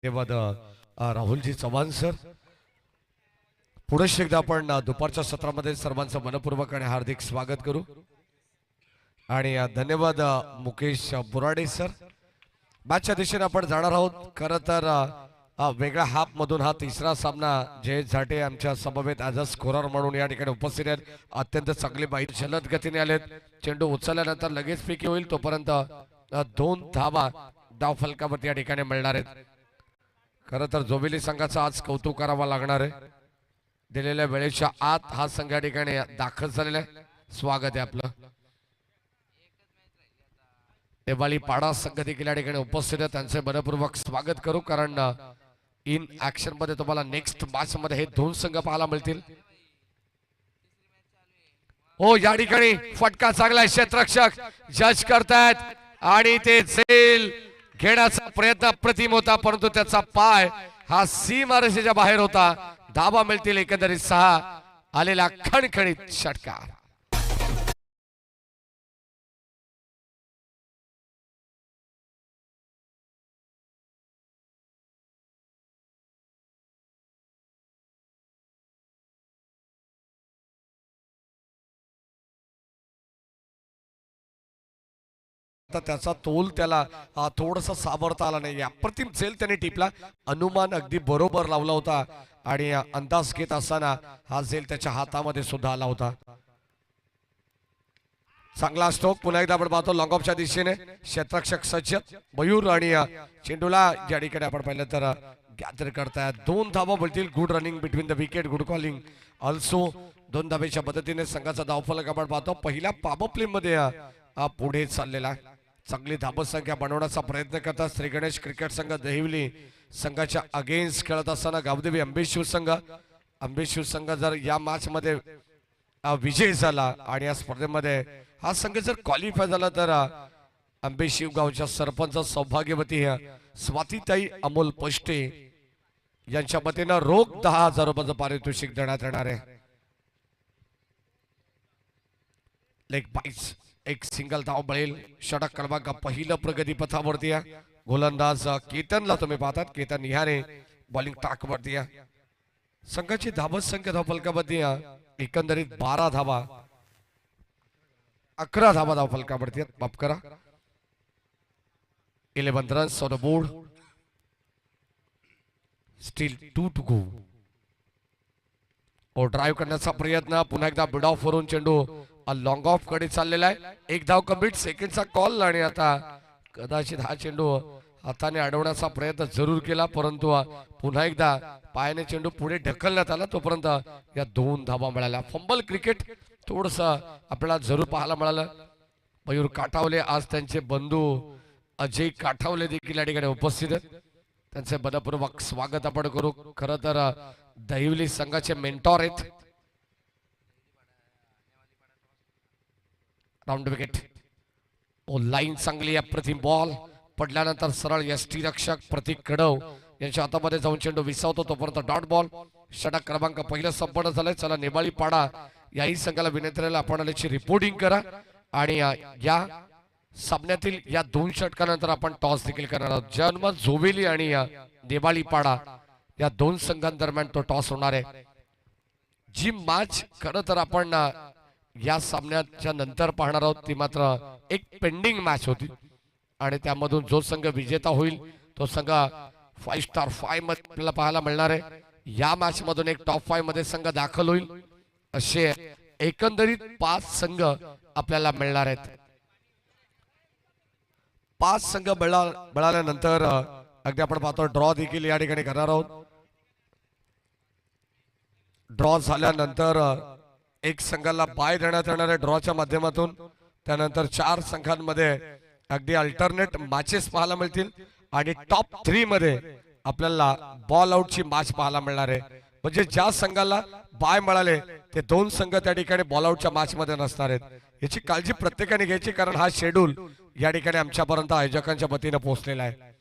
धन्यवाद राहुलजी चव्हाण सर. पुढे एकदा आपण दुपारच्या सत्रामध्ये सर्वांचं मनपूर्वक आणि हार्दिक स्वागत करू. आणि धन्यवाद मुकेश बोराडे सर. मॅचच्या दिशेने आपण जाणार आहोत. खरं तर वेगळ्या हाफ मधून हा तिसरा सामना जयेश झाटे आमच्या समवेत ॲज अ स्कोरर म्हणून या ठिकाणी उपस्थित आहेत. अत्यंत चांगली बाई जलद गतीने आलेत. चेंडू उचलल्यानंतर लगेच फेकी होईल तोपर्यंत 2 धावा धाव फलकावरती या ठिकाणी मिळणार आहेत. खरं तर जोबिली संघाचं आज कौतुक करावं लागणार आहे. दिलेल्या वेळेच्या आत हा संघ या ठिकाणी दाखल झालेला आहे. स्वागत आहे आपलं. नेवाळी पाडा संघ देखील या ठिकाणी उपस्थित आहे. त्यांचे मनपूर्वक स्वागत करू कारण इन ऍक्शन मध्ये तुम्हाला नेक्स्ट मॅच मध्ये हे 2 संघ पाहायला मिळतील. हो या ठिकाणी फटका चांगला क्षेत्ररक्षक जज करतायत आणि ते झेल घेण्याचा प्रयत्न अप्रतिम होता परंतु त्याचा पाय हा सीमारेषेच्या बाहेर होता. धावा मिळतील एकंदरीत 6 आलेला खणखणीत षटकार. त्याचा तोल त्याला थोडस सावरता आला नाही. अप्रतिम झेल त्याने टिपला. अनुमान अगदी बरोबर लावला होता आणि अंदाज घेत असताना हा झेल त्याच्या हातामध्ये सुद्धा आला होता. चांगला स्ट्रोक पुन्हा एकदा आपण पाहतो लॉंग ऑफच्या दिशेने क्षेत्ररक्षक सज्ज मयूर आणि चेंडूला या ठिकाणी आपण पाहिलं तर गॅदर करतायत. 2 धावा बोलतील. Good running between the wicket, good calling also. 2 धावेच्या मदतीने संघाचा धावफलक आपण पाहतो. पहिल्या पॉवर प्ले मध्ये पुढे चाललेला चांगली धावसंख्या बनवण्याचा प्रयत्न करतात श्री गणेश क्रिकेट संघ दहिवली संघाच्या अगेन्स्ट खेळत असताना गावदेवी अंबेशिव संघ जर या मॅच मध्ये विजय झाला आणि या स्पर्धेमध्ये हा संघ जर क्वालिफाय झाला तर अंबेशिव गावच्या सरपंच सौभाग्यवती स्वातीताई अमोल पष्टे यांच्या वतीनं रोख 10,000 रुपयाचं पारितोषिक देण्यात येणार आहे. लेग बाईट्स एक सिंगल धाव मिळेल. षटक क्रमांक पहिलं प्रगतीपथावरती गोलंदाज केतनला तुम्ही पाहतात. केतन निहारे बॉलिंग टाकवरती. संघाची धावसंख्या धावफलकावरती एकंदरीत 12 धावा 11 धावा धावफलकावरती माफ करा. 11 runs on the board. Still 2 to go. और ड्राइव्ह करण्याचा प्रयत्न पुन्हा एकदा बिड ऑफ वरून चेंडू लॉंग ऑफ कडे चाललेला आहे. 1 धाव कंप्लीट सेकंडचा कॉल आणि आता कदाचित हा चेंडू हाताने अडवण्याचा प्रयत्न जरूर केला परंतु पुन्हा एकदा पायाने चेंडू पुढे ढकलण्यात आला तोपर्यंत या 2 धावा मिळाल्या. फंबल क्रिकेट थोडस आपल्याला जरूर पाहायला मिळालं. मयूर काठावले आज त्यांचे बंधू अजय काठावले देखील या ठिकाणी उपस्थित आहेत. त्यांचे मनपूर्वक स्वागत आपण करू. खरं तर दहिवली संघाचे मेंटॉर आहेत. Round wicket. ओ लाईन चांगली अप्रतिम बॉल पडल्यानंतर सरळ यष्टी रक्षक प्रतीक कडव यांच्या हातामध्ये जाऊन चेंडू विसावतो तोपर्यंत डॉट बॉल. षटक क्रमांक पहिलं संपन्न झालंय. चला नेवाळी पाडा याही संघाला विनंती आपण आल्याची रिपोर्टिंग करा आणि या सामन्यातील या 2 षटकानंतर आपण टॉस देखील करणार आहोत. जन्म जोवेली आणि नेवाळी पाडा या 2 संघांदरम्यान तो टॉस होणार आहे. जी मॅच खरं तर आपण या सामन्याच्या नंतर पाहणार आहोत ती मात्र एक पेंडिंग मॅच होती आणि त्यामधून जो संघ विजेता होईल तो संघ 5 स्टार 5 मध्ये आपल्याला पाहायला मिळणार आहे. या मॅच मधून एक टॉप 5 मध्ये संघ दाखल होईल. असे एकंदरीत 5 संघ आपल्याला मिळणार आहेत. 5 संघ मिळाल्यानंतर अगदी आपण पाहतो ड्रॉ देखील या ठिकाणी करणार आहोत. ड्रॉ झाल्यानंतर एक संघाला बाय देण्यात येणार आहे ड्रॉच्या माध्यमातून. त्यानंतर 4 संघांमध्ये अगदी अल्टरनेट मॅचेस पाहायला मिळतील आणि टॉप 3 मध्ये आपल्याला बॉल आउटची मॅच पाहायला मिळणार आहे. म्हणजे ज्या संघाला बाय मिळाले ते 2 संघ त्या ठिकाणी बॉल आउटच्या मॅच मध्ये नसणार आहेत. याची काळजी प्रत्येकाने घ्यायची कारण हा शेड्यूल या ठिकाणी आमच्यापर्यंत आयोजकांच्या वतीने पोहोचलेला आहे.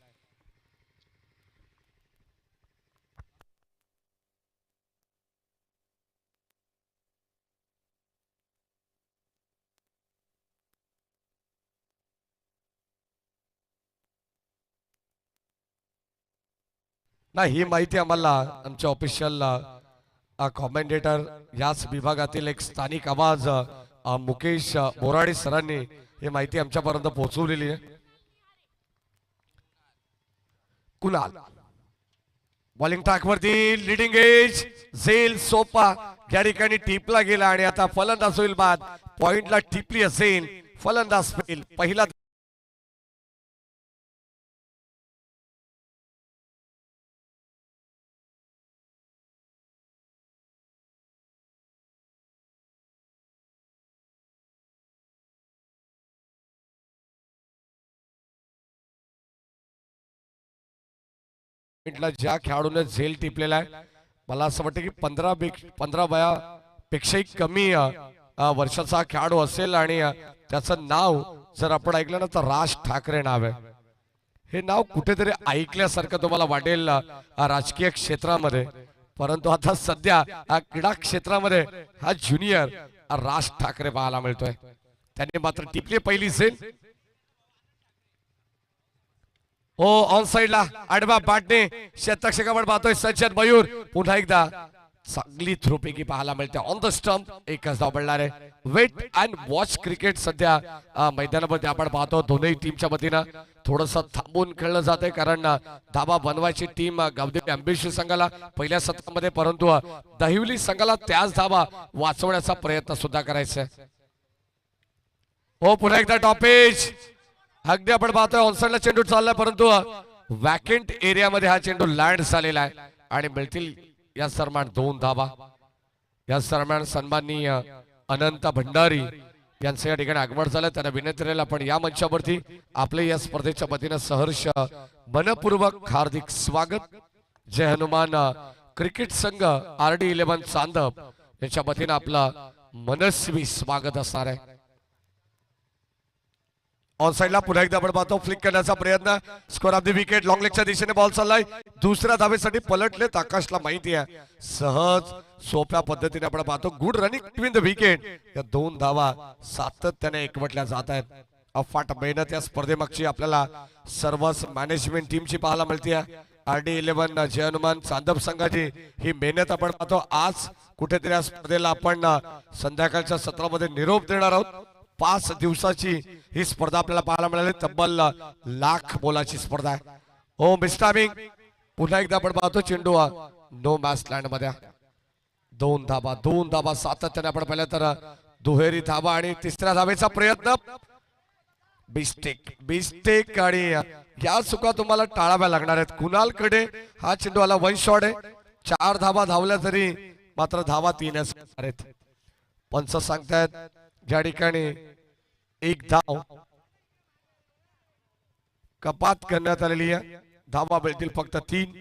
नाही ही माहिती आम्हाला आमच्या ऑफिशियल कॉमेंटेटर याच विभागातील एक स्थानिक आवाज मुकेश बोराडे सरांनी ही माहिती आमच्यापर्यंत पोहोचवलेली आहे. कुणाल बॉलिंग ट्रॅक वरती लिडिंग एज झेल सोपा या ठिकाणी टिपला गेला आणि आता फलंदाज होईल बाद. पॉइंटला टिपली असेल फलंदाज फेल. पहिला ज्या खेळाडूने झेल टिपलेला आहे मला असं वाटतं की 15 वयापेक्षाही कमी वर्षाचा खेळाडू असेल आणि त्याचं नाव जर आपण ऐकलं ना तर राज ठाकरे नाव आहे. हे नाव कुठेतरी ऐकल्यासारखं तुम्हाला वाटेल राजकीय क्षेत्रामध्ये, परंतु आता सध्या क्रीडा क्षेत्रामध्ये हा ज्युनियर राज ठाकरे पाहायला मिळतोय. त्यांनी मात्र टिपली पहिली झेल. हो ऑन साइडला आडवा पाटणे शतक्षकावर पाहतोय सज्जन मयूर. पुन्हा एकदा चांगली थ्रोपैकी पाहायला मिळते ऑन द स्टंप. एकच धाव पडणार आहे. वेट अँड वॉच क्रिकेट सध्या मैदानामध्ये आपण पाहतो. दोन्ही टीमच्या वतीनं थोडस थांबून खेळलं जाते कारण धाबा बनवायची टीम गावदेवी आंबेशी संघाला पहिल्या सत्रामध्ये, परंतु दहिवली संघाला त्याच धाबा वाचवण्याचा प्रयत्न सुद्धा करायचा आहे. हो पुन्हा एकदा टॉपेज अगदी आपण पाहतोय ऑनसाइडला चेंडू चाललाय परंतु वॅकेंट एरियामध्ये हा चेंडू लँड झालेला आहे आणि मिळतील या दरम्यान 2 धावा. या दरम्यान सन्माननीय अनंत भंडारी यांचं या ठिकाणी आगमन झालं. त्यांना विनंती राहील आपण या मंचावरती आपले या स्पर्धेच्या वतीनं सहर्ष मनपूर्वक हार्दिक स्वागत. जय हनुमान क्रिकेट संघ RD11 चांदप यांच्या वतीनं आपलं मनस्वी स्वागत असणार आहे. ऑन साइडला पुन्हा एकदा आपण पाहतो फ्लिक करण्याचा प्रयत्न. Square of the wicket long लेगच्या दिशेने बॉल चाललाय. दुसऱ्या धावेसाठी पलटलेत. आकाशला माहिती आहे सहज सोप्या पद्धतीने आपण पाहतो. Good running between the wicket. या 2 धावा सातत्याने एकवटल्या जात आहेत. अफाट मेहनत या स्पर्धेमागची आपल्याला सर्वच मॅनेजमेंट टीमची पाहायला मिळते. RD11 जय हनुमान चांदप संघाची ही मेहनत आपण पाहतो. आज कुठेतरी या स्पर्धेला आपण संध्याकाळच्या सत्रामध्ये निरोप देणार आहोत. 5 दिवसाची ही स्पर्धा आपल्याला पाहायला मिळाली. तब्बल लाख मोलाची स्पर्धा आहे. हो मिस्टामिंग पुन्हा एकदा आपण पाहतो चेंडू नो मॅच लँड मध्ये. 2 धाबा सातत्याने आपण पाहिलं तर दुहेरी धाबा आणि तिसऱ्या धावेचा प्रयत्न. बिस्टेक आणि या चुका तुम्हाला टाळाव्या लागणार आहेत. कुणालकडे हा चेंडू आला 1 शॉट आहे. 4 धाबा धावल्या तरी मात्र धावा 3 आहेत. पंच सांगतायत ज्या ठिकाणी 1 धाव कपात करण्यात आलेली आहे. धावा मिळतील फक्त 3.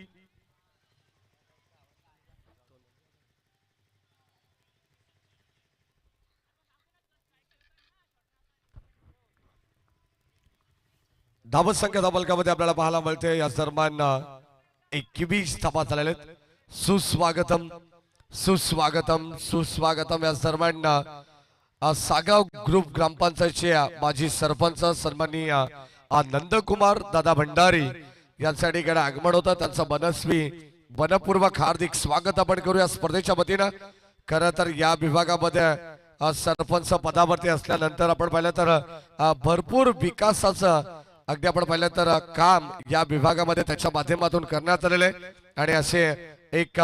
धावत संख्या धाबलकामध्ये आपल्याला पाहायला मिळते. या दरम्यान 21 धावा झालेल्या आहेत. सुस्वागतम सुस्वागतम सुस्वागतम. या दरम्यान सागाव ग्रुप ग्रामपंचायतचे माजी सरपंच सन्माननीय नंदकुमार दादा भंडारी यांच्या ठिकाणी आगमन होतं. त्यांचं मनस्वी मनपूर्वक हार्दिक स्वागत आपण करू या स्पर्धेच्या वतीनं. खरं तर या विभागामध्ये सरपंच पदावरती असल्यानंतर आपण पाहिलं तर भरपूर विकासाचं अगदी आपण पाहिलं तर काम या विभागामध्ये त्याच्या माध्यमातून करण्यात आलेले आणि असे एक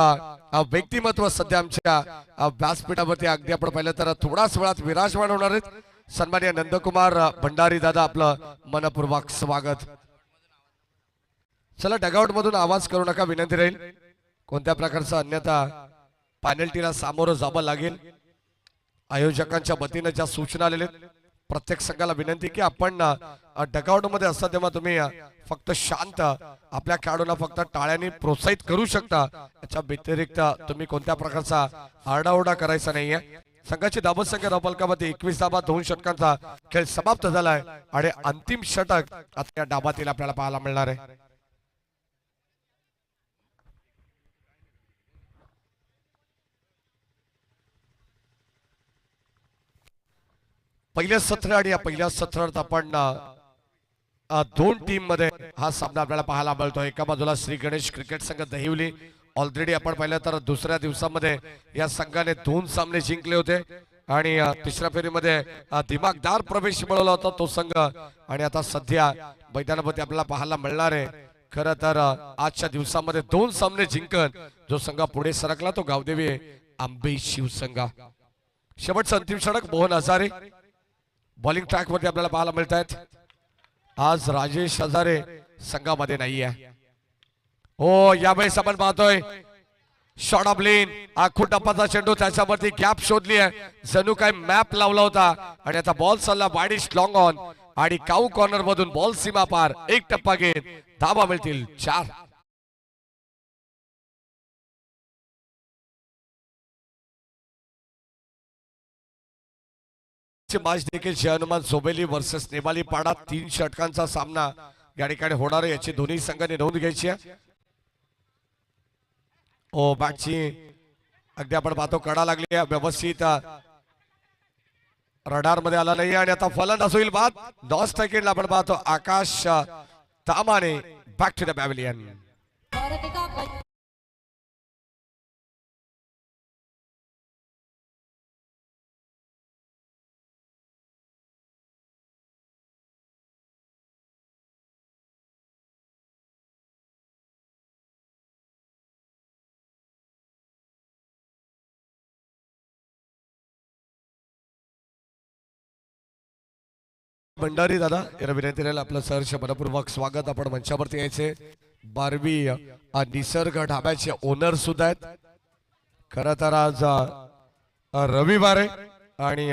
व्यक्तिमत्व सध्या आमच्या व्यासपीठावरती अगदी आपण पाहिलं तर थोडाच वेळात विराजमान होणार आहेत. सन्माननीय नंदकुमार भंडारी दादा आपलं मनपूर्वक स्वागत. चला डगआउट मधून आवाज करू नका विनंती राहील. कोणत्या प्रकारचा अन्यथा पॅनल्टीला सामोरं जावं लागेल. आयोजकांच्या वतीनं ज्या सूचना आलेल्या प्रत्येक संघाला विनंती की आपण डगआउट मध्ये असता तेव्हा तुम्ही फक्त शांत आपल्या खेळाडूंना फक्त टाळ्यांनी प्रोत्साहित करू शकता. याच्या व्यतिरिक्त तुम्ही कोणत्या प्रकारचा आरडाओरडा करायचा नाहीये. संघाची धावत संख्या धावफलकामध्ये 21 धावा 2 षटकांचा खेळ समाप्त झालाय आणि अंतिम षटक आता या डाबातील आपल्याला पाहायला मिळणार आहे. पहिल्या सत्र आणि या पहिल्या सत्रात आपण दोन टीम मध्ये हा सामना आपल्याला पाहायला मिळतो। एका बाजूला श्री गणेश क्रिकेट संघ दहिवली, ऑलरेडी आपण पाहिलं तर दुसऱ्या दिवसामध्ये या संघाने 2 सामने जिंकले होते आणि तिसऱ्या फेरीमध्ये दिमागदार प्रवेश मिळवला होता तो संघ आणि आता सध्या मैदानामध्ये आपल्याला पाहायला मिळणार आहे। खरं तर आजच्या दिवसामध्ये 2 सामने जिंकत जो संघ पुढे सरकला तो गावदेवी आंबे शिवसंघ। शेवटचा अंतिम षटक मोहन हजारे बॉलिंग ट्रॅक मध्ये आपल्याला पाहायला मिळत आहेत। आज राजेश हजारे संघामध्ये नाहीये। हो यावेळेस आपण पाहतोय शॉट ऑफ लेन, आखून टप्पाचा चेंडू, त्याच्यावरती गॅप शोधली आहे, जणू काय मॅप लावला होता आणि आता बॉल चालला वाईड लॉंग ऑन आणि काऊ कॉर्नर मधून बॉल सीमा पार, एक टप्पा घेत धावा मिळतील 4। मॅच देखील जय हनुमान झोबेली वर्सेस नेमाली पाडा 3 षटकांचा सामना या ठिकाणी होणार आहे, याची दोन्ही संघाने नोंद घ्यायची आहे। ओ बॅटची अगदी आपण पाहतो कडा लागली आहे, व्यवस्थित रडार मध्ये आला नाही आणि आता फलंदाज होईल बाद। 9 सेकंडला आपण पाहतो आकाश तामाने back to the pavilion. Bhandari दादा या विनंती राहील आपलं सहर्ष मनपूर्वक स्वागत। आपण मंचावरती यायचे। बारवी निसर्ग ढाब्याचे ओनर सुद्धा आहेत। खरं तर आज रविवार आहे आणि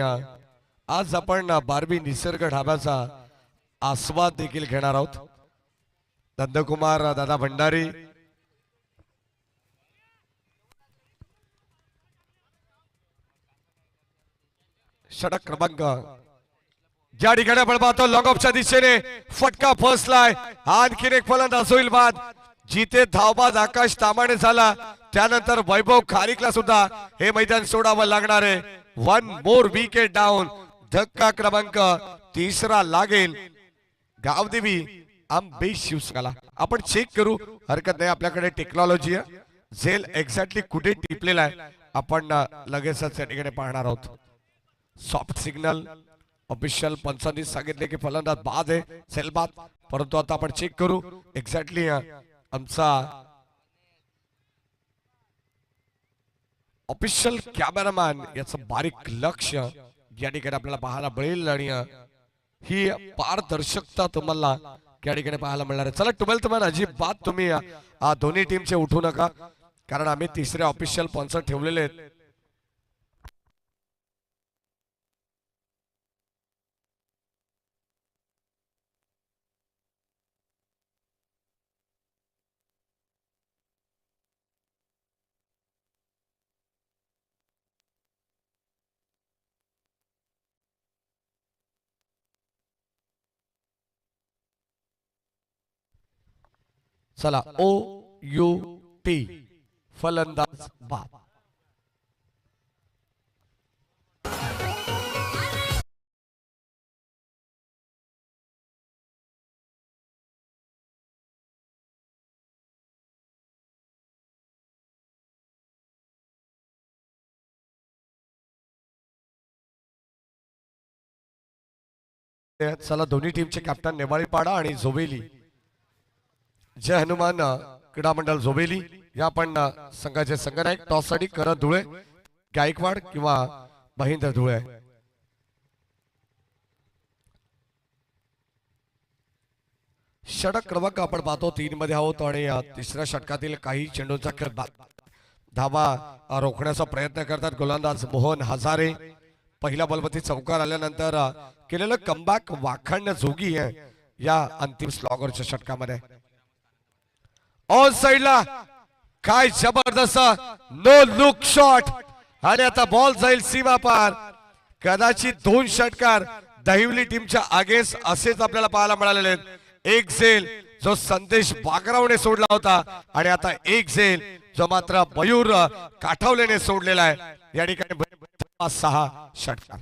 आज आपण बारवी निसर्ग ढाब्याचा आस्वाद देखील घेणार आहोत। नंदकुमार दादा भंडारी षटक क्रमांक ज्या ठिकाणी आपण पाहतो लॉंग ऑफच्या दिशेने फटका फसलाय, आणखीन एक फलंदाज होईल बाद। जिथे धावबाज आकाश तामाणे झाला त्यानंतर वैभव खारिकला सुद्धा हे मैदान सोडावं लागणार आहे। 1 मोर विकेट डाऊन, धक्का क्रमांक 3 लागेल गावदेवी आंबे शिवसंघाला। आपण चेक करू, हरकत नाही, आपल्याकडे टेक्नॉलॉजी आहे, झेल एक्झॅक्टली कुठे टिपलेला आहे आपण लगेचच या ठिकाणी पाहणार आहोत। सॉफ्ट सिग्नल ऑफिशियल पंचांनी सांगितले की फलंदाज बाद आहे, सेल बाद, परंतु आता आपण चेक करू एक्झॅक्टली आमचा ऑफिशियल कॅमेरामॅन याचं बारीक लक्ष या ठिकाणी आपल्याला पाहायला मिळेल आणि ही पारदर्शकता तुम्हाला या ठिकाणी पाहायला मिळणार आहे। चला 12th मॅन अजिबात तुम्ही दोन्ही टीमचे उठू नका, कारण आम्ही तिसरे ऑफिशियल पंच ठेवलेले आहेत। चला OUT फलंदाज बाद। चला दोन्ही टीमचे कॅप्टन नेवाळी पाडा आणि झोबेली जय हनुमान क्रीडा मंडळ झोबेली या आपण संघाचे संघनायक। टॉस साठी करत धुळे, गायकवाड किंवा महेंद्र धुळे। षटक क्रमांक आपण पाहतो 3 मध्ये आहोत आणि तिसऱ्या षटकातील काही चेंडूंचा खेळ धावा रोखण्याचा प्रयत्न करतात गोलंदाज मोहन हजारे। पहिल्या बॉलवरती चौकार आल्यानंतर केलेलं कमबॅक वाखाणण्याजोगी आहे या अंतिम स्लॉगरच्या षटकामध्ये। ऑन साइडला काय जबरदस्त नो लुक शॉट आणि आता बॉल जाईल सीमा पार। कदाचित 2 षटकार दहिवली टीमच्या अगेन्स्ट असेच आपल्याला पाहायला मिळालेले आहेत। एक झेल जो संदेश बागरावने सोडला होता आणि आता एक झेल जो मात्र मयूर काठवलेने सोडलेला आहे। या ठिकाणी 6 षटकार।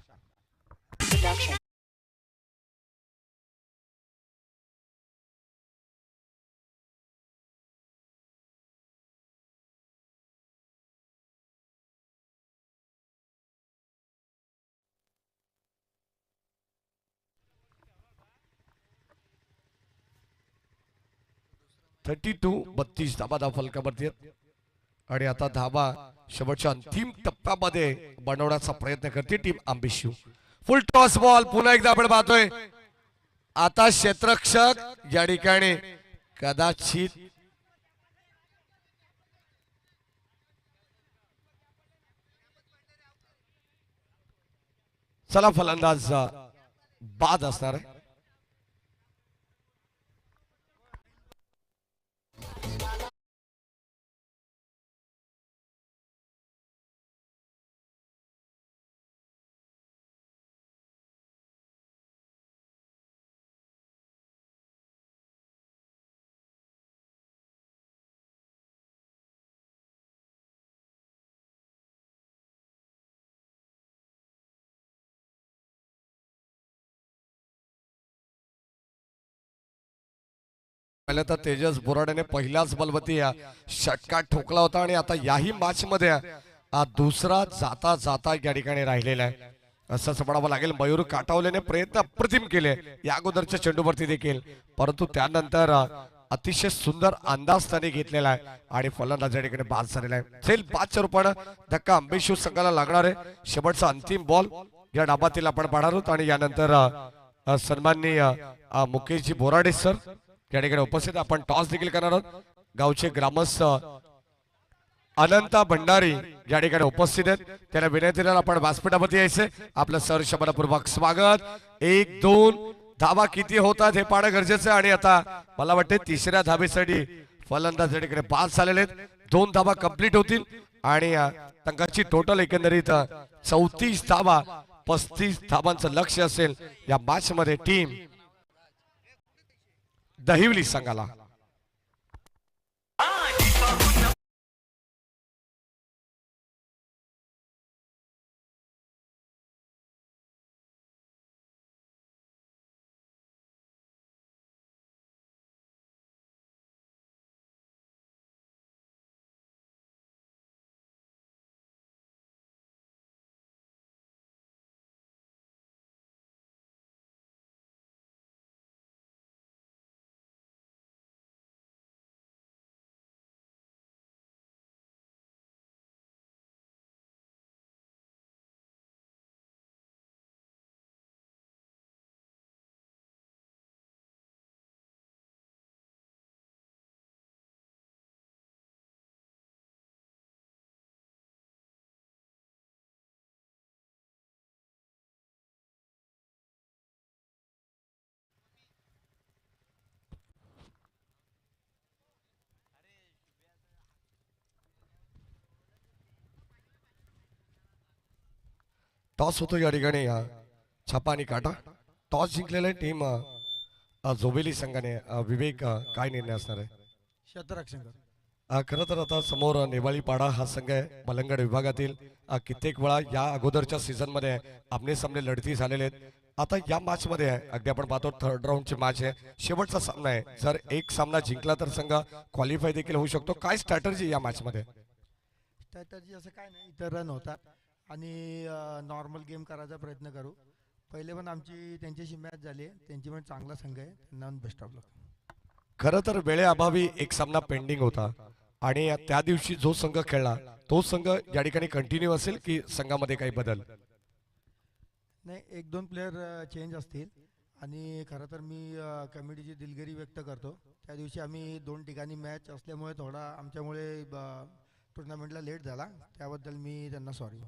32 धाबा धाव फलकावरती आहेत. आणि आता धाबा शेवटच्या अंतिम टप्प्यामध्ये बनवण्याचा प्रयत्न करते टीम आंबिशू. फुल टॉस बॉल पुन्हा एकदा आपण पाहतोय. आता क्षेत्ररक्षक या ठिकाणी कदाचित चला फलंदाज बाद असणार आहे. पहिलं तर तेजस बोराडेने पहिल्याच बलवती या षटकार ठोकला होता आणि आता याही मॅच मध्ये दुसरा जाता जाता या ठिकाणी राहिलेला आहे असंच म्हणावं लागेल. मयूर काटावलेने प्रयत्न अप्रतिम केले या अगोदरच्या चेंडूवरती देखील, परंतु त्यानंतर अतिशय सुंदर अंदाज त्याने घेतलेला आहे आणि फलंदाज या ठिकाणी बाद झालेला आहे. चल 5 रुपये धक्का आंबेशू संघाला लागणार आहे. शेवटचा अंतिम बॉल या डाबातील आपण पाहणार आहोत आणि यानंतर सन्माननीय मुकेशजी बोराडे सर या ठिकाणी उपस्थित. आपण टॉस देखील करणार आहोत. गावचे ग्रामस्थ अनंता भंडारी या ठिकाणी उपस्थित आहेत. त्याला विनंती आपण व्यासपीठावरती यायचे. आपलं सर शब्दपूर्वक स्वागत. 1-2 धावा किती होतात हे पाहणं गरजेचं आहे आणि आता मला वाटते तिसऱ्या धावेसाठी फलंदाज या ठिकाणी बाद झालेले आहेत. 2 धावा कंप्लीट होतील आणि संघाची टोटल एकंदरीत 34 धावा 35 धावांचं लक्ष असेल या मॅच मध्ये टीम दहिवली संघाला. टॉस होतो या ठिकाणी छापा आणि काटा. टॉस जिंकलेला आहे टीम जोबेली संघाने. विवेक काय निर्णय असणार आहे? क्षेत्ररक्षक. खरं तर आता समोर नेवाळीपाडा हा संघ आहे मलंगड विभागातील. कित्येक वेळा या अगोदरच्या सीझन मध्ये आमने सामने लढती झालेले आहेत. आता या मॅच मध्ये अगदी आपण पाहतो थर्ड राऊंडची मॅच आहे, शेवटचा सामना आहे. जर एक सामना जिंकला तर संघ क्वालिफाय देखील होऊ शकतो. काय स्ट्रॅटर्जी या मॅच मध्ये? स्ट्रॅटर्जी असं काय नाही, इतर रन होतात आणि नॉर्मल गेम करायचा प्रयत्न करू. पहिले पण आमची त्यांच्याशी मॅच झाली, त्यांची पण चांगला संघ आहे, त्यांना बेस्ट ऑफ लक. खरं तर वेळेअभावी एक सामना पेंडिंग होता आणि त्या दिवशी जो संघ खेळला तो संघ या ठिकाणी कंटिन्यू असेल की संघामध्ये काही बदल? नाही, 1-2 प्लेयर चेंज असतील आणि खरं तर मी कमिटीची दिलगिरी व्यक्त करतो. त्या दिवशी आम्ही 2 ठिकाणी मॅच असल्यामुळे थोडा आमच्यामुळे टुर्नामेंटला लेट झाला, त्याबद्दल मी त्यांना सॉरी.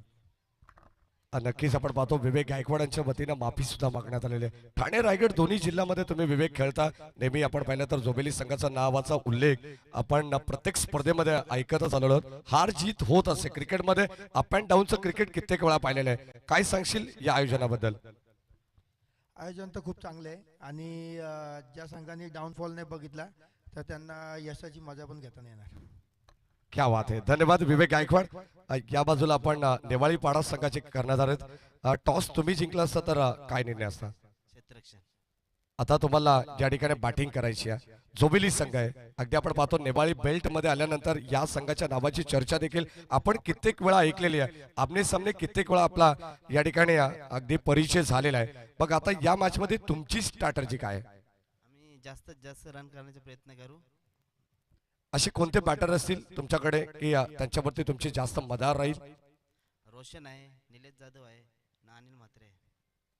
नक्कीच आपण पाहतो विवेक गायकवाडांच्या वतीनं माफी सुद्धा मागण्यात आलेली आहे. ठाणे रायगड दोन्ही जिल्ह्यामध्ये तुम्ही विवेक खेळता नेहमी. आपण पाहिलं तर जोबेली संघाचा नावाचा उल्लेख आपण प्रत्येक स्पर्धेमध्ये ऐकतच आलेलो आहोत. हार जीत होत असते क्रिकेटमध्ये. अप अँड डाऊनचं क्रिकेट कित्येक वेळा पाहिलेलं आहे. काय सांगशील या आयोजनाबद्दल? आयोजन तर खूप चांगले आहे आणि ज्या संघांनी डाऊनफॉल नाही बघितला तर त्यांना यशाची मजा पण घेता नाही येणार. क्या बात आहे, धन्यवाद विवेक गायकवाड. या बाजूला आपण नेवाळीपाडा संघाचे करण्यात आले. टॉस तुम्ही जिंकला असता तर काय निर्णय असता? क्षेत्ररक्षण. आता तुम्हाला या ठिकाणी बॅटिंग करायची आहे. जोबेली संघ आहे, अगदी आपण पाहतो नेवाळी बेल्ट मध्ये आल्यानंतर या संघाच्या नावाची चर्चा देखील आपण कित्येक वेळा ऐकलेली आहे. आमने सामने कित्येक वेळा आपला या ठिकाणी अगदी परिचय झालेला आहे. बघ आता या मॅच मध्ये तुमची स्ट्रॅटर्जी काय आहे? आम्ही जास्तीत जास्त रन करण्याचा प्रयत्न करू असे कोणते बॅटर असतील तुमच्याकडे की त्यांच्यावरती तुमची जास्त मदार राहील? रोशन आहे, निलेश जाधव आहे, अनिल म्हात्रे आहे.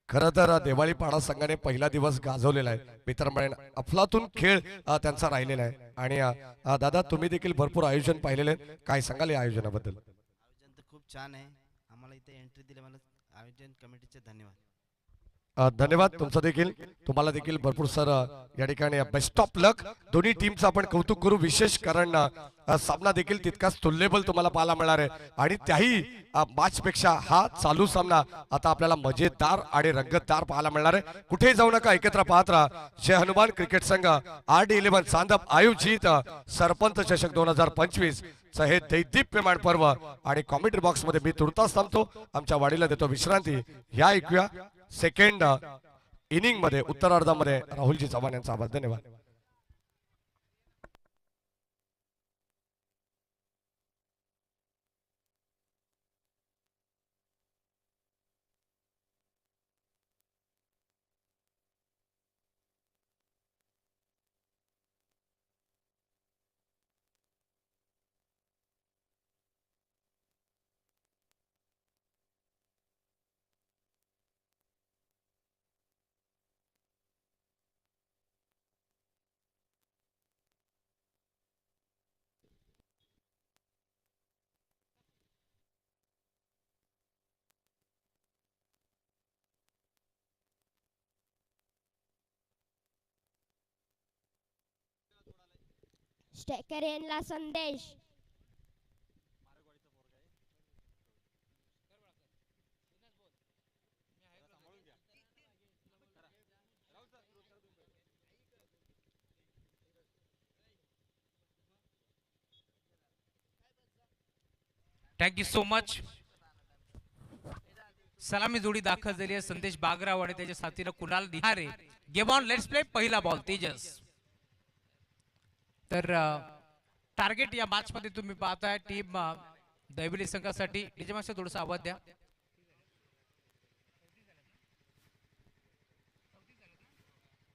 खरं तर दिवाळी पाडा संघाने पहिला दिवस गाजवलेला आहे मित्रमंडळी, अफलातून खेळ त्यांचा राहिलेला आहे. आणि दादा तुम्ही देखील भरपूर आयोजन पाहिलेले आहे, काय सांगाल या आयोजनाबद्दल? आयोजन तर खूप छान आहे. आम्हाला इथे एंट्री दिली, मला आयोजन कमिटीचे धन्यवाद. धन्यवाद तुमचं देखील, तुम्हाला देखील भरपूर सर या ठिकाणी बेस्ट ऑफ लक. दोन्ही टीमचं आपण कौतुक करू, विशेष कारण सामना देखील तितकाच तुल्यबल तुम्हाला पाहायला मिळणार आहे. आणि त्याही मॅच पेक्षा हा चालू सामना आता आपल्याला मजेदार आणि रंगतदार पाहायला मिळणार आहे. कुठेही जाऊ नका, एकत्र पाहत राहा. जय हनुमान क्रिकेट संघ RD11 चांदप आयोजित सरपंच चषक 2025 हे दैदिप्यमान पर्व. आणि कॉमेंट्री बॉक्स मध्ये मी तुर्तास थांबतो, आमच्या वाडीला देतो विश्रांती. या ऐकूया सेकंड इनिंग मध्ये उत्तरार्धामध्ये राहुलजी चव्हाण यांचा आवाज. धन्यवाद. स्टेकर यांना संदेश. Thank you so much. सलामी जोडी दाखल झाली आहे. संदेश बागराव आणि त्याच्या साथीला कुणाल निहारे. Game on, let's play. पहिला बॉल तेजस. तर टार्गेट या मॅच मध्ये तुम्ही पाहताय टीम दैवली संघासाठी. त्याच्यामागचा थोडासा आवाज द्या.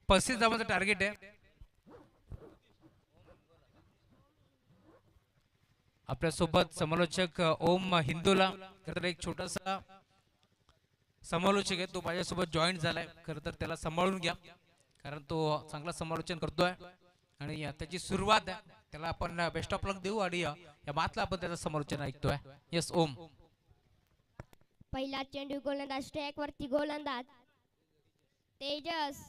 पस्तीस धावांचं टार्गेट आहे. आपल्या सोबत समालोचक ओम हिंदूला, तर एक छोटासा समालोचक आहे, तो माझ्यासोबत जॉईन झालाय. खरं तर त्याला सांभाळून घ्या, कारण तो चांगला समालोचन करतोय आणि त्याची सुरुवात आहे. त्याला आपण बेस्ट ऑफ लक देऊ आणि या मातला आपण त्याचं समालोचन ऐकतोय. येस ओम. पहिला चेंडू गोलंदाज स्ट्राइक वरती, गोलंदाज तेजस.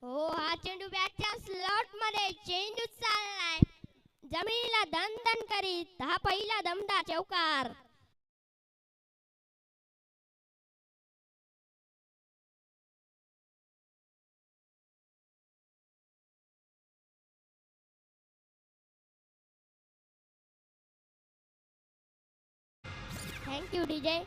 हो, हा चेंडू बॅटच्या स्लॉट मध्ये चेंडू चाललाय जमिनीला दणदण करीत. हा पहिला दमदार चौकार. Thank you DJ.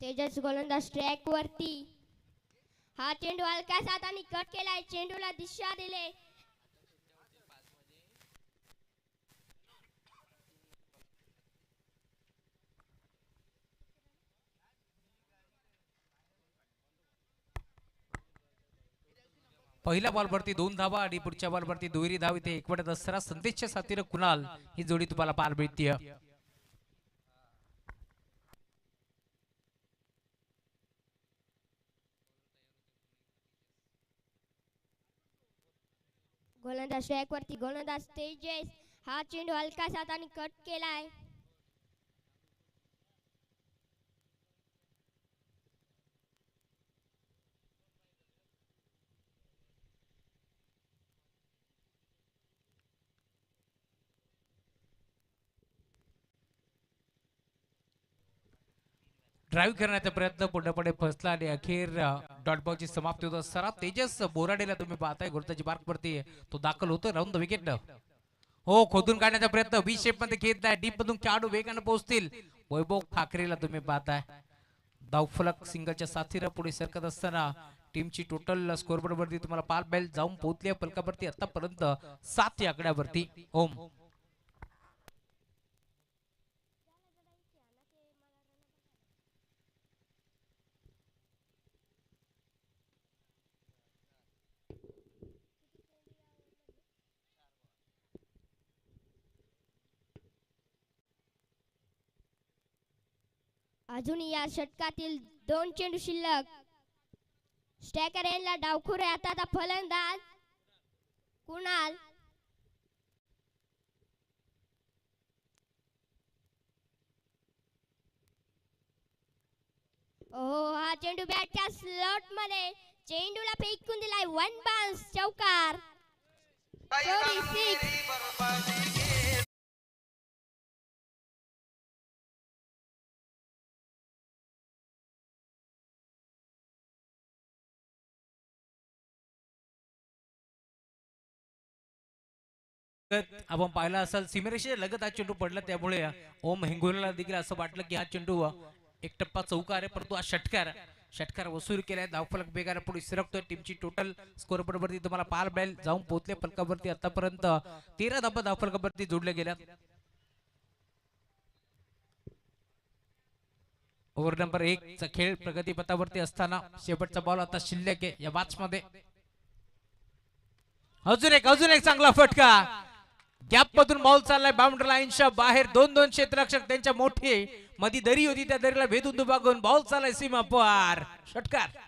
तेजस गोलंदाज स्ट्राइक वरती. हा चेंडू हलक्याच हाताने कट केलाय, चेंडूला दिशा दिले. पहिल्या बॉल वरती 2 धावा आणि पुढच्या बॉल वरती दुहेरी धाव. इथे एकवटत असताना संदेशच्या साथीनं कुणाल ही जोडी तुम्हाला पाहायला मिळते. गोलंदाज स्ट्राइक वरती, गोलंदाज तेजस. हा चेंडू हलक्याच हाताने कट केलाय. ड्राईव्ह करण्याचा प्रयत्न पूर्णपणे फसला आणि अखेर डॉट बॉलची समाप्ती होत असताना तेजस बोराडेला तुम्ही पाहताय गोलंदाजी मार्क वरती तो दाखल होतो राऊंड द विकेट. हो, खोदून काढण्याचा प्रयत्न बी शेप मध्ये घेत आहे. डीप मधून खेळाडू वेगाने पोहोचतील. वैभव ठाकरेला तुम्ही पाहताय धावफलक सिंगलच्या साथीला पुढे सरकत असताना टीमची टोटल स्कोरबोर्ड वरती तुम्हाला 5 बेल जाऊन पोहोचली फलकावरती आतापर्यंत 7 या आकड्यावरती. ओम. अजून या षटकातील 2 चेंडू शिल्लक. स्ट्रायकर यांना डावखुरे हाताचा फलंदाज कुणाल. हा चेंडू बॅटच्या स्लॉट मध्ये चेंडूला फेकून दिलाय. 1 बाउन्स चौकार. 46. आपण पाहिला असेल सीमेरेषेच्या लगत हा चेंडू पडला, त्यामुळे ओम हिंगोलीला देखील असं वाटलं की हा चेंडू एक टप्पा चौकार आहे, परंतु हा षटकार वसूल केलाय. धावफलक वेगाने पुढे सरकतोय. टीमची टोटल स्कोर वरती तुम्हाला पार बेल जाऊन पोहोचले फलकावरती. आतापर्यंत 13 धाबा धावफलकावरती जोडल्या गेल्या. ओव्हर नंबर 1 चा खेळ प्रगतीपथावरती असताना शेवटचा बॉल आता शिल्लक आहे या मॅच मध्ये. अजून एक चांगला फटका. गॅप मधून बॉल चाललाय बाउंड्री लाईनच्या बाहेर. 2 क्षेत्ररक्षक त्यांच्या मोठी मध्ये दरी होती, त्या दरीला भेदून दुभागून बॉल चाललाय सीमा पार. षटकार.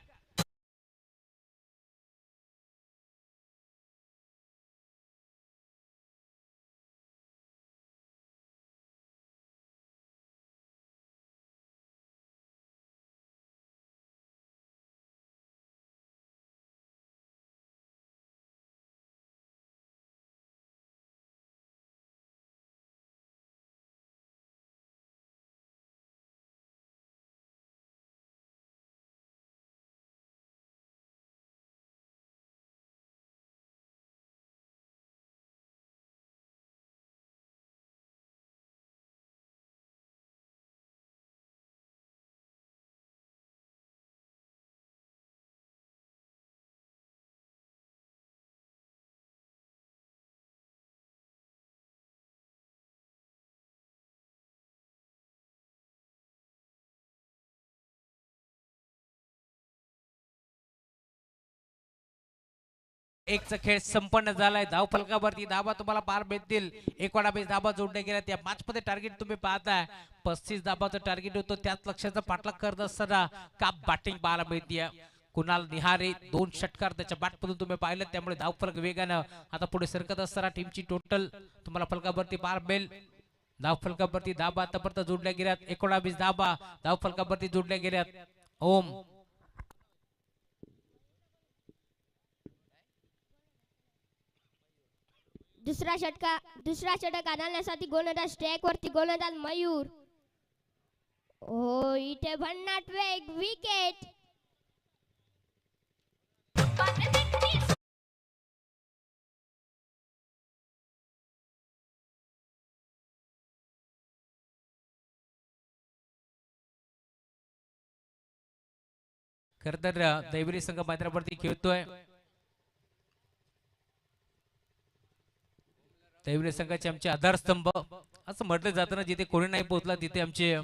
एकचा खेळ संपन्न झालाय. धाव फलकावरती धाबा तुम्हाला पार भेटतील. 1 बेस धाबा जोडले गेल्या. त्या मॅच मध्ये टार्गेट तुम्ही पाहताय 35 धाबाचं टार्गेट होतं. त्याच लक्ष्याचा पाठलाग करत असताना काप बॅटिंग पाहायला मिळते. कुणाल निहारे 2 षटकार त्याच्या बॅटमधून तुम्ही पाहिलं, त्यामुळे धाव फलक वेगानं आता पुढे सरकत असताना टीमची टोटल तुम्हाला फलकावरती पार बेल. धाव फलकावरती धाबा आतापर्यंत जोडल्या गेल्यात. 19 धाबा धाव फलकावरती जोडल्या गेल्यात. ओम दुसरा षटक आणण्यासाठी गोलंदाज स्ट्राइक वरती गोलंदाज मयूर. इथे भन्नाट वेग. विकेट. खर तर दैवरी संघ मैदानावरती खेळतोय. दैवरी संघाचे आमचे आधारस्तंभ असं म्हटलं जातं ना, जिथे कोणी नाही पोहोचला तिथे आमचे.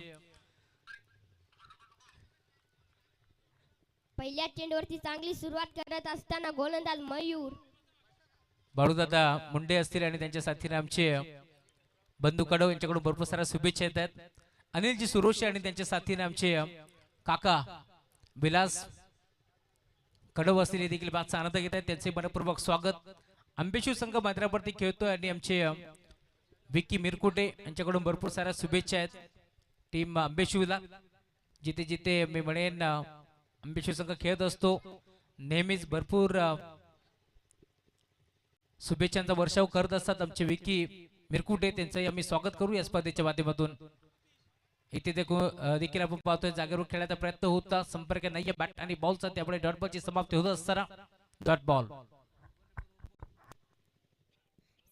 पहिल्या चेंडूवरती चांगली सुरुवात करत असताना गोलंदाज मयूर. बाळूदादा मुंडे असतील आणि त्यांच्या साथीने आमचे बंधू कडव यांच्याकडून भरपूर साऱ्या शुभेच्छा येतात. अनिलजी सुरोशी आणि त्यांच्या साथीने आमचे काका विलास कडव असतील देखील बातचा आनंद घेत आहेत. त्यांचे मनपूर्वक स्वागत. अंबेशू संघ मैदानावरती खेळतोय आणि आमचे विक्की मिरकुटे यांच्याकडून भरपूर साऱ्या शुभेच्छा आहेत टीम अंबेशूला. जिथे जिथे मी म्हणेन अंबेशू संघ खेळत असतो नेहमीच भरपूर शुभेच्छांचा वर्षाव करत असतात आमचे विक्की मिरकुटे. त्यांचंही आम्ही स्वागत करू या स्पर्धेच्या माध्यमातून. इथे देखील आपण पाहतोय जागेवर खेळण्याचा प्रयत्न होता. संपर्क नाहीये बॅट आणि बॉलचा, त्यामुळे डॉट बॉलची समाप्ती होत असताना डॉट बॉल.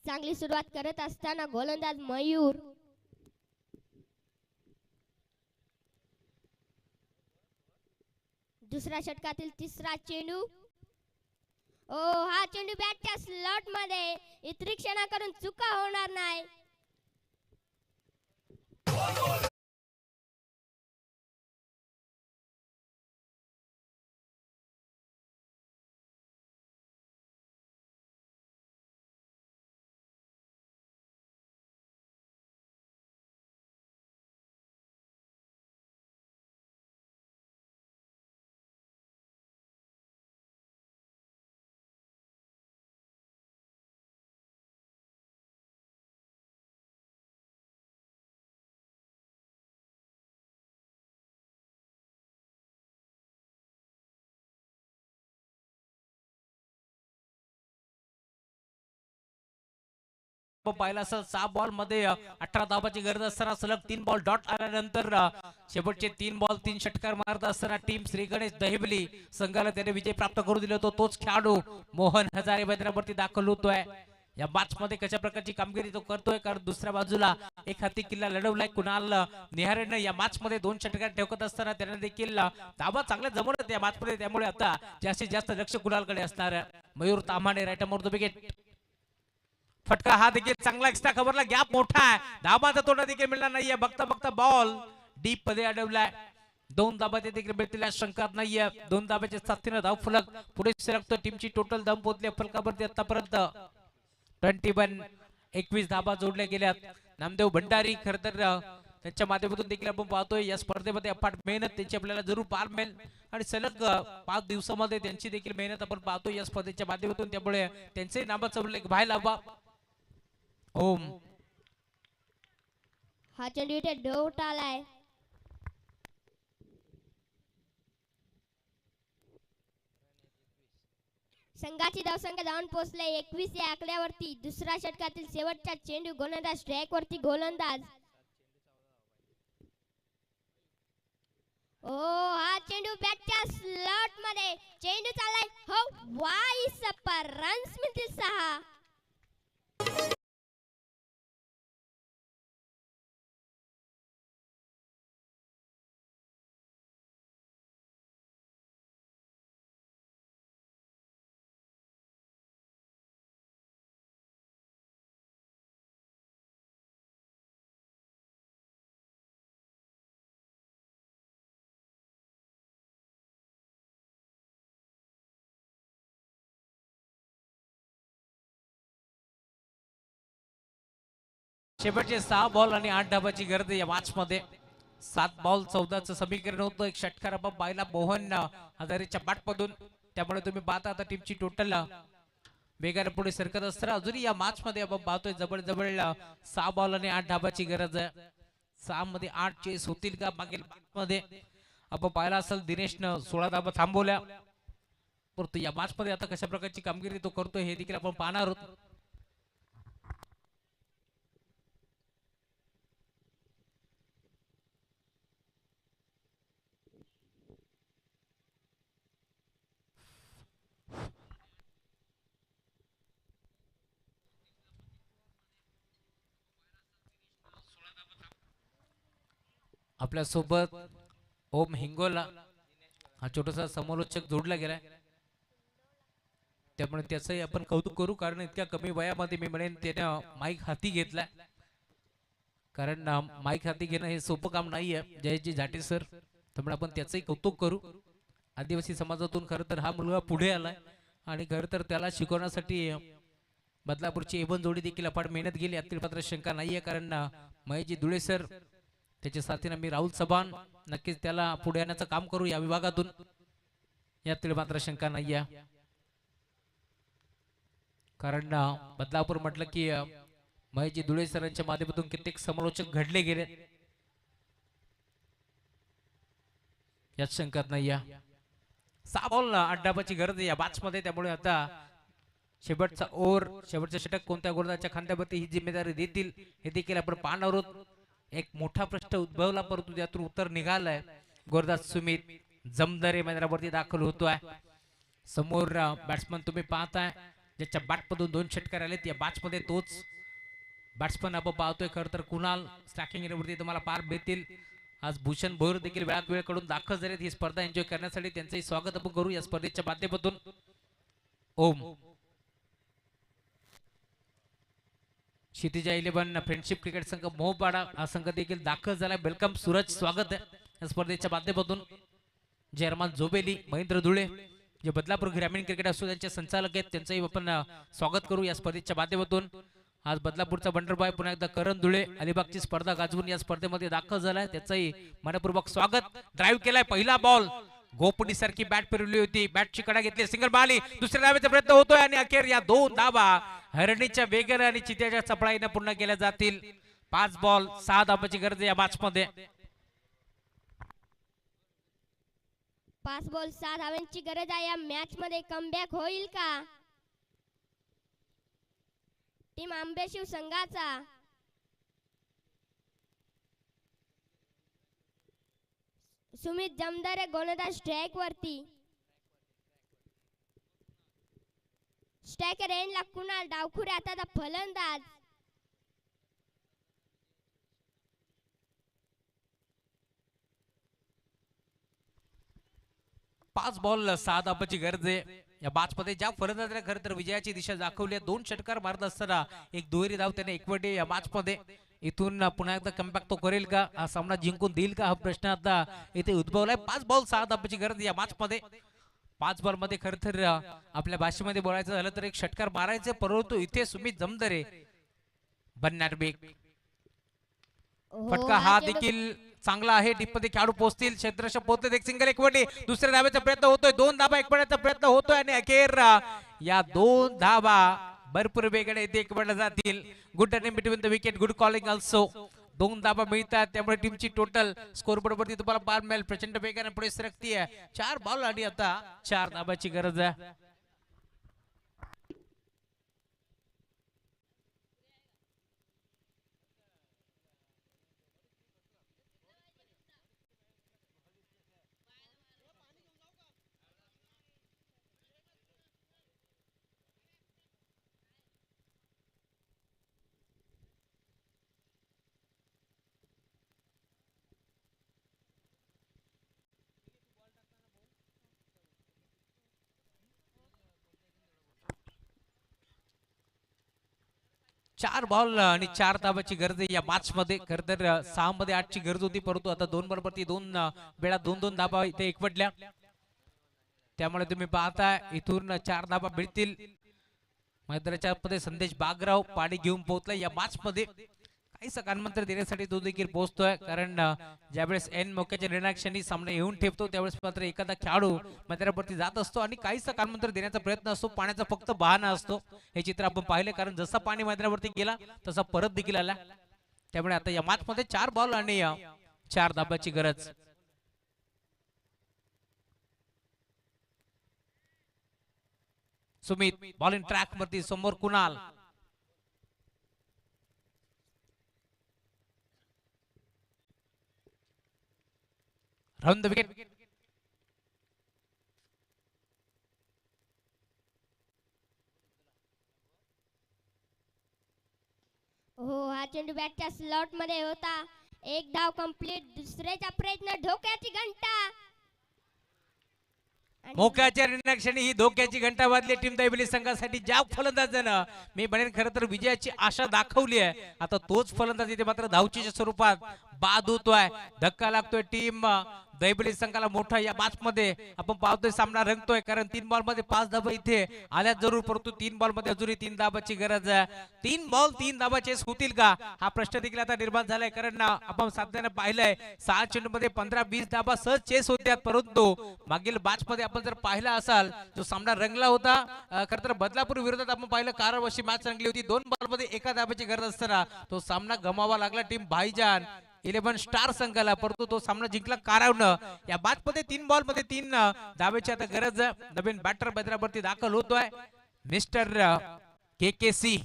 चांगली सुरुवात करत असताना गोलंदाज मयूर. दुसऱ्या षटकातील तिसरा चेंडू. हा चेंडू बॅटच्या स्लॉट मध्ये. इतरी क्षणाकडून चुका होणार नाही. आपण पाहिलं असेल 6 बॉल मध्ये 18 धावाची गरज असताना सलग 3 बॉल डॉट आल्यानंतर शेवटचे 3 बॉल 3 षटकार मारत असताना टीम श्री गणेश दहिवली संघाला त्याने विजय प्राप्त करून दिला होता. तोच खेळाडू मोहन हजारे मैदानावरती दाखल होतोय. या मॅच मध्ये कशा प्रकारची कामगिरी तो करतोय, कारण दुसऱ्या बाजूला एक हाती किल्ला लढवलाय कुणाल निहारेने. या मॅच मध्ये 2 षटकार ठेवत असताना त्याने देखील धावा चांगल्या जमवल्यात या मॅच मध्ये, त्यामुळे आता जास्तीत जास्त लक्ष कुणालकडे असणार आहे. Mayur Tamhane right more wicket. फटका हा देखील चांगला एक्स्ट्रा खबरला गॅप मोठा आहे. धाबाचा तोडा देखील मिळणार नाहीये. बघता बघता बॉल डीप मध्ये अडवलाय. 2 धाबा देखील भेटतील शंकात नाहीये. 2 धाब्याच्या साथीने धाव फलक पुढे सरकतो. टीमची टोटल धाव पोहोचली फलकावरती आतापर्यंत 21 धाबा जोडल्या गेल्यात. नामदेव भंडारी खर तर त्यांच्या माध्यमातून देखील आपण पाहतोय या स्पर्धेमध्ये अफाट मेहनत त्यांची आपल्याला जरूर पार मिळेल आणि सलग 5 दिवसामध्ये त्यांची देखील मेहनत आपण पाहतोय या स्पर्धेच्या माध्यमातून. त्यामुळे त्यांचे नावाचा उल्लेख व्हायला हवा. ओम हा चेंडू इथे डोट आलाय. संघाची धावसंख्या जाऊन पोहोचले 21 या आकड्यावरती. दुसऱ्या षटकातील शेवटचा चेंडू गोलंदाज ट्रॅक वरती गोलंदाज. ओ हा चेंडू बॅटच्या स्लॉट मध्ये चेंडू चाललाय. हो वाईस अपर रन्स मिळतील 6. शेवटचे 6 बॉल आणि 8 धाबाची गरज या मॅच मध्ये. 7 बॉल 14चं समीकरण होतं. एक षटकार आपण पाहिला मोहन हजारेच्या बॅटमधून. त्यामुळे तुम्ही पाहता आता टीमची टोटल वेगाने पुढे सरकत असताना अजूनही या मॅच मध्ये आपण पाहतोय जवळ 6 बॉल आणि 8 धाबाची गरज आहे. 6 मध्ये 8 चेस होतील का मागील मध्ये आपण पाहिला असेल दिनेशनं 16 धाबा थांबवल्या. परंतु या मॅच मध्ये आता कशा प्रकारची कामगिरी तो करतोय हे देखील आपण पाहणार आहोत. आपल्या सोबत ओम हिंगोला हा छोटासा समालोचक जोडला गेलाय. त्यामुळे त्याचंही आपण कौतुक करू, कारण इतक्या कमी वयामध्ये मी म्हणेन त्याने माईक हाती घेतलाय. कारण माईक हाती घेणं हे सोपं काम नाहीये जयजी झाटे सर. त्यामुळे आपण त्याचंही कौतुक करू. आदिवासी समाजातून खरं तर हा मुलगा पुढे आलाय आणि खरं तर त्याला शिकवण्यासाठी बदलापूरची एवन जोडी देखील अफाट मेहनत गेली यातील मात्र शंका नाहीये. कारण महेशजी धुळे सर त्याच्या साथीने मी राहुल चव्हाण नक्कीच त्याला पुढे आणण्याचं काम करू या विभागातून यातील मात्र शंका नाहीये. कारण बदलापूर म्हटलं की महेशजी धुळे सरांच्या माध्यमातून कित्येक समालोचक घडले गेले यात शंकात नाहीये. 6 बॉल 8 धाबाची गरज या मॅच मध्ये. त्यामुळे आता शेवटचा ओव्हर शेवटचा षटक कोणत्या गोलंदाजाच्या खांद्यावरती ही जिम्मेदारी देतील हे देखील आपण पाहणार आहोत. एक मोठा प्रश्न उद्भवला परंतु त्यातून उत्तर निघालंय. गोलंदाज सुमित जमदारे मैदानावरती दाखल होतोय. समोर बॅट्समन तुम्ही पाहताय ज्याच्या बॅटमधून 2 षटकार आलेत या मॅच मध्ये तोच बॅट्समन आपण पाहतोय. खरं तर कुणाल स्ट्रायकिंग वरती तुम्हाला पार भेटतील. आज भूषण भोर देखील वेळात वेळ कडून दाखल झालेत ही स्पर्धा एन्जॉय करण्यासाठी. त्यांचंही स्वागत आपण करू या स्पर्धेच्या माध्यमातून. ओम क्षितिजा 11 फ्रेंडशिप क्रिकेट संघ मोहपाडा हा संघ देखील दाखल झाला. वेलकम सूरज, स्वागत आहे या स्पर्धेच्या माध्यमातून. जयरमान जोबेली महेंद्र धुळे जे बदलापूर ग्रामीण क्रिकेट असोसिएशनचे संचालक आहेत त्यांचंही आपण स्वागत करू या स्पर्धेच्या माध्यमातून. आज बदलापूरचा बंडरबाय पुन्हा एकदा करण धुळे अलिबागची स्पर्धा गाजवून या स्पर्धेमध्ये दाखल झालाय. त्याचंही मनपूर्वक स्वागत. ड्राईव्ह केलाय पहिला बॉल गोपडी सारखी बॅट फिरवली होती. बॅटची कडा घेतली, सिंगल मारली, दुसऱ्या धावेचा प्रयत्न होतोय आणि अखेर या 2 धावा हरणीच्या वेगाने आणि चित्याच्या चपळाईने पूर्ण केल्या जातील. 5 बॉल 6 धाबाची गरज या मॅच मध्ये. 5 बॉल 6 धावांची गरज आहे या मॅच मध्ये. कमबॅक होईल का? टीम आंबेशिव संघाचा सुमित जमदारे गोलंदाज स्ट्राइक वरती. स्ट्रायकर एंडला कुणाल डावखुरे आता फलंदाज. पाच बॉल 6 धाबांची गरज आहे या मॅच मध्ये. ज्या फलंदाजाने खरं तर विजयाची दिशा दाखवली आहे, 2 षटकार मारत असताना एक दुहेरी धाव त्याने एकवटली या मॅच मध्ये. इथून पुन्हा एकदा कमबॅक तो करेल का, हा सामना जिंकून देईल का, हा प्रश्न आता इथे उद्भवलाय. 5 बॉल 6 धाबांची गरज या मॅच मध्ये. 5 बॉल मध्ये खरं तर आपल्या भाषेमध्ये बोलायचं झालं तर एक षटकार मारायचे, परंतु इथे सुमित जमदारे बनणार बेक. फटका हा देखील चांगला आहे. डीप मध्ये खेळाडू पोहोचतील, क्षेत्ररक्षक पोहोचले, एक सिंगल एकवटी, दुसऱ्या धाब्याचा प्रयत्न होतोय, 2 धाबा एकवटण्याचा प्रयत्न होतोय आणि अखेर या 2 धाबा भरपूर वेगाने इथे एकवटल्या जातील. Good running between the wicket, good calling also. 2 धाबा मिळतात, त्यामुळे टीमची टोटल स्कोर बोर्ड वरती तुम्हाला बार मिळेल. प्रचंड वेगाने पुढे सरकतीये. 4 बॉल आणि आता 4 धाबाची गरज आहे. चार बॉल आणि 4 धाबाची गरज आहे या मॅच मध्ये. खर तर 6 मध्ये 8 ची गरज होती, परंतु आता 2 बॉल वरती 2 वेळा 2-2 धाबा इथे एकवटल्या. त्यामुळे तुम्ही पाहताय इथून 4 धाबा मिळतील. मैदानाच्या मध्ये संदेश बागराव पाणी घेऊन पोहोचला या मॅच मध्ये. काही सकारात्मक देण्यासाठी तो देखील पोहोचतोय, कारण ज्यावेळेस एन मोक्याच्या निर्णायक क्षणी सामना येऊन ठेवतो त्यावेळेस मात्र एखादा खेळाडू मैदानावरती जात असतो आणि काही सकारात्मक देण्याचा प्रयत्न असतो. पाण्याचा फक्त बहाणा असतो. हे चित्र आपण पाहिले, कारण जसा पाणी मैदानावरती गेला तसा परत देखील आला. त्यामुळे आता या मॅच मध्ये 4 बॉल आणि 4 धाब्याची गरज. सुमित बॉलिंग ट्रॅक वरती, समोर कुणाल. Round the wicket. हो, हा चेंडू बॅटच्या स्लॉट मध्ये होता. एक धाव कंप्लीट. दुसऱ्याचा प्रयत्न, धोक्याची घंटा. मोक्याच्या निर्णयाक्षणी ही धोक्याची घंटा वाजली टीम दैवली संघासाठी. ज्या फलंदाजानं मी म्हणेन खरं तर विजयाची आशा दाखवली आहे, आता तोच फलंदाज इथे मात्र धावचीच्या स्वरूपात बाद होतोय. धक्का लागतोय टीम दैवली संघाला मोठा या मॅच मध्ये. आपण पाहतोय सामना रंगतोय, कारण 3 बॉल मध्ये 5 धाबा इथे आल्या जरूर, परंतु 3 बॉल मध्ये अजूनही 3 धाबाची गरज आहे. 3 बॉल 3 धाबा चेस होतील का, हा प्रश्न देखील आता निर्माण झालाय. कारण आपण सातत्याने पाहिलंय 6 चेंडू मध्ये 15-20 धाबा सहज चेस होत्या, परंतु मागील मॅच मध्ये आपण जर पाहिला असाल जो सामना रंगला होता, खरं तर बदलापूर विरोधात आपण पाहिलं कारण अशी मॅच रंगली होती. 2 बॉल मध्ये 1 धाबाची गरज असताना तो सामना गमावा लागला टीम भाईजान 11 स्टार संघाला, परंतु तो सामना जिंकला कारावनं. या मॅच मध्ये 3 बॉल मध्ये 3 धाब्याची आता गरज. नवीन बॅटर मैदानावरती दाखल होतोय मिस्टर KKC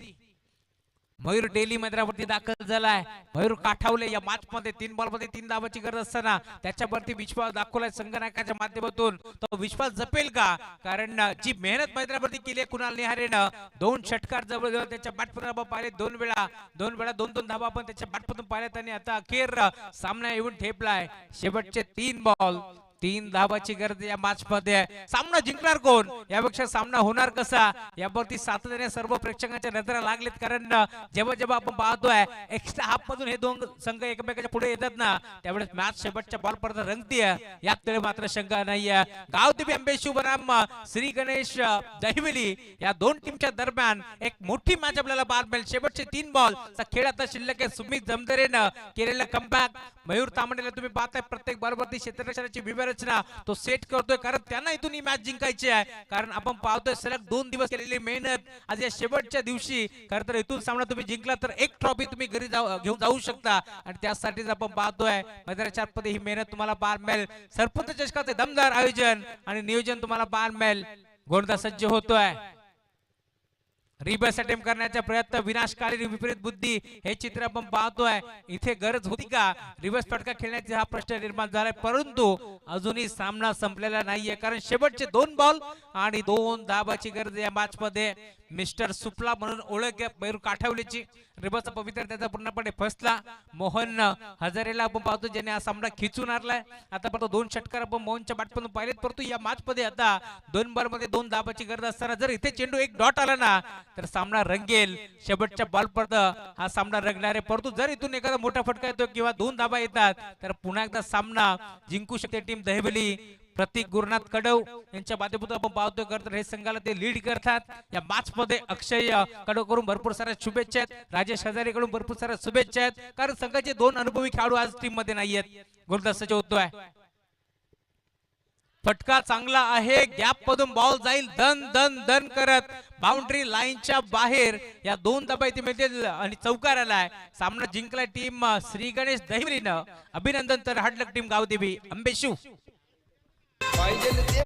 मयूर डेली मैदानावरती दाखल झालाय. मयूर काठावले या मॅच मध्ये 3 बॉल मध्ये 3 धाबाची गरज असताना त्याच्यावरती विश्वास दाखवलाय संघनायकाच्या माध्यमातून. तो विश्वास जपेल का, कारण जी मेहनत मैदानावरती केली आहे कुणाल निहारेनं, 2 षटकार जवळजवळ त्याच्या बॅटमधून आपण पाहिले, 2 वेळा 2 धाबा आपण त्याच्या बॅटमधून पाहिल्यात आणि आता अखेर सामना येऊन ठेपलाय. शेवटचे 3 बॉल 3 धाबाची गरज या मॅच मध्ये. सामना जिंकणार कोण, यापेक्षा सामना होणार कसा, यावरती सातत्याने सर्व प्रेक्षकांच्या नजरा लागलेत. कारण जेव्हा जेव्हा आपण पाहतोय एक्स्ट्रा हाफ मधून हे 2 संघ एकमेकांच्या पुढे येतात ना, त्यावेळेस मॅच शेवटच्या बॉल पर्यंत रंगतीये, यात मात्र शंका नाहीये. गावदेवी आंबेशिव बनाम श्री गणेश दहिवली या 2 टीमच्या दरम्यान एक मोठी मॅच आपल्याला पाहायला मिळेल. शेवटचे 3 बॉल चा खेळ आता शिल्लक आहे. सुमित जमदारेनं केलेलं कमबॅक. मयूर तांबडेला तुम्ही पाहताय प्रत्येक बॉलवरती क्षेत्ररक्षणाची विवेचना तो सेट करतोय, कारण त्यांना इथून ही मॅच जिंकायची आहे. कारण आपण पाहतोय सलग 2 दिवस केलेली मेहनत आज या शेवटच्या दिवशी खरं तर इथून सामना तुम्ही जिंकला तर एक ट्रॉफी तुम्ही घरी घेऊन जाऊ शकता, आणि त्यासाठीच आपण पाहतोय मैदानाच्या आतमध्ये ही मेहनत तुम्हाला पाहायला मिळेल. सरपंच चषकाचे दमदार आयोजन आणि नियोजन तुम्हाला पाहायला मिळेल. गोलंदाज सज्ज होतोय. रिबस अटेम्प्ट करण्याचा प्रयत्न विनाशकारी विपरीत बुद्धी हे चित्र आपण पाहतोय. इथे गरज होती का रिवर्स फटका खेळण्याचा हा प्रश्न निर्माण झालाय, परंतु अजूनही सामना संपलेला नाहीये कारण शेवटचे 2 बॉल आणि 2 धाबाची गरज या मॅच मध्ये. मिस्टर सुपला म्हणून ओळख आहे मैरू काठवलीची. रिबसचा पवित्र त्याचा पूर्णपणे फसला. मोहन हजारेला आपण पाहतो ज्याने हा सामना खिचून आणलाय. आता परत 2 षटकार आपण मोहनच्या बॅटमधून पाहिलेत, परंतु या मॅच मध्ये आता 2 बॉल मध्ये 2 धाबाची गरज असताना जर इथे चेंडू 1 डॉट आला ना तर सामना रंगेल. शेवटच्या बॉल पर्यंत हा सामना रंगणार आहे, परंतु जर इथून एखादा मोठा फटका येतो किंवा 2 धाबा येतात तर पुन्हा एकदा सामना जिंकू शकते टीम दहिवली. प्रतीक गुरुनाथ कडव यांच्या माध्यमातून आपण पाहतोय करतात हे संघाला ते लीड करतात. या मॅच मध्ये अक्षय कडव कडून भरपूर साऱ्या शुभेच्छा आहेत, राजेश हजारे कडून भरपूर साऱ्या शुभेच्छा आहेत कारण संघाचे 2 अनुभवी खेळाडू आज टीम मध्ये नाहीयेत. गुरुदास सचिव होतोय, फटका चांगला आहे, गॅप मधून बॉल जाईल दन दन दन करत बाउंड्री लाईनच्या बाहेर. या 2 धाबा इथे मिळतील आणि चौकार आलाय. सामना जिंकलाय टीम श्री गणेश दहिवलीनं. अभिनंदन तर हार्डलक टीम गावदेवी अंबेशू. पाहिजे ते